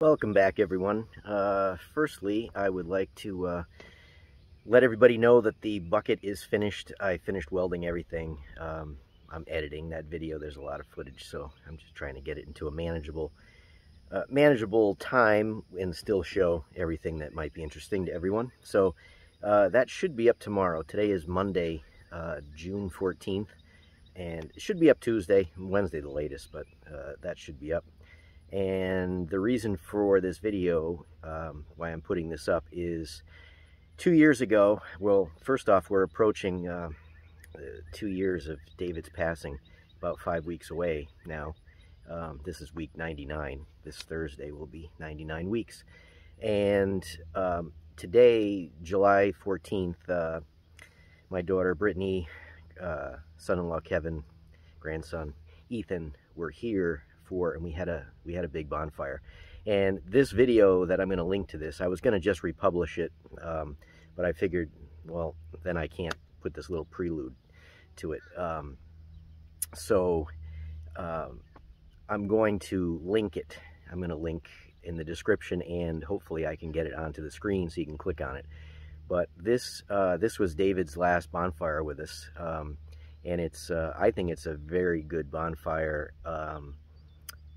Welcome back, everyone. Firstly, I would like to let everybody know that the bucket is finished. I finished welding everything. I'm editing that video. There's a lot of footage, so I'm just trying to get it into a manageable time and still show everything that might be interesting to everyone. So that should be up tomorrow. Today is Monday, June 14th, and it should be up Tuesday, Wednesday the latest, but that should be up. And the reason for this video, why I'm putting this up, is 2 years ago, well, first off, we're approaching 2 years of David's passing, about 5 weeks away now. This is week 99. This Thursday will be 99 weeks. And today, July 14th, my daughter Brittany, son-in-law Kevin, grandson Ethan were here and we had a big bonfire. And this video that I'm going to link to this, I was going to just republish it, but I figured, well, then I can't put this little prelude to it. So I'm going to link it. I'm going to link in the description, and hopefully I can get it onto the screen so you can click on it. But this was David's last bonfire with us, and I think it's a very good bonfire.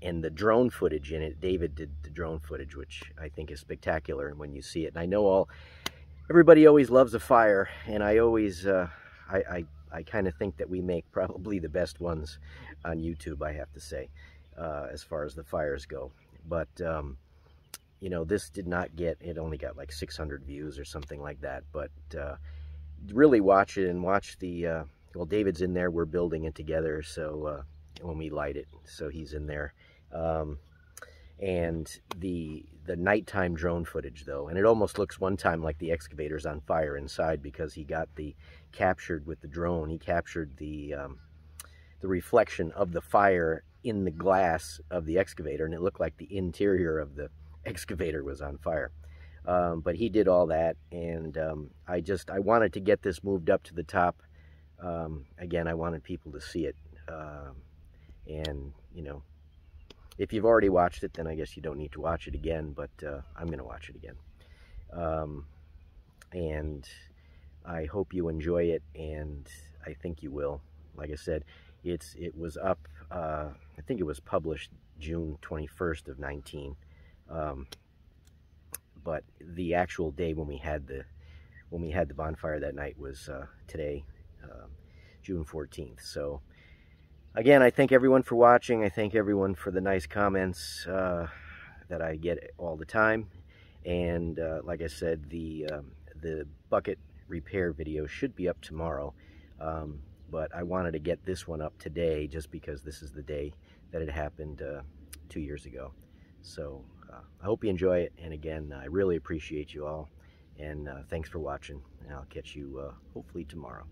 And the drone footage in it, David did the drone footage, which I think is spectacular when you see it. And I know everybody always loves a fire, and I always, I kind of think that we make probably the best ones on YouTube, I have to say, as far as the fires go. But, you know, this did not get, it only got like 600 views or something like that. But really watch it and watch the, well, David's in there, we're building it together, so when we light it, so he's in there. And the nighttime drone footage, though, and it almost looks one time like the excavator's on fire inside, because he got captured with the drone. He captured the reflection of the fire in the glass of the excavator, and it looked like the interior of the excavator was on fire. But he did all that, and I wanted to get this moved up to the top. Again, I wanted people to see it. And, you know, if you've already watched it, then I guess you don't need to watch it again, but I'm going to watch it again. And I hope you enjoy it, and I think you will. Like I said, it was up, I think it was published June 21st of 19. But the actual day when we had the bonfire that night was today, June 14th. So again, I thank everyone for watching. I thank everyone for the nice comments that I get all the time. And like I said, the bucket repair video should be up tomorrow. But I wanted to get this one up today just because this is the day that it happened 2 years ago. So I hope you enjoy it. And again, I really appreciate you all. And thanks for watching. And I'll catch you hopefully tomorrow.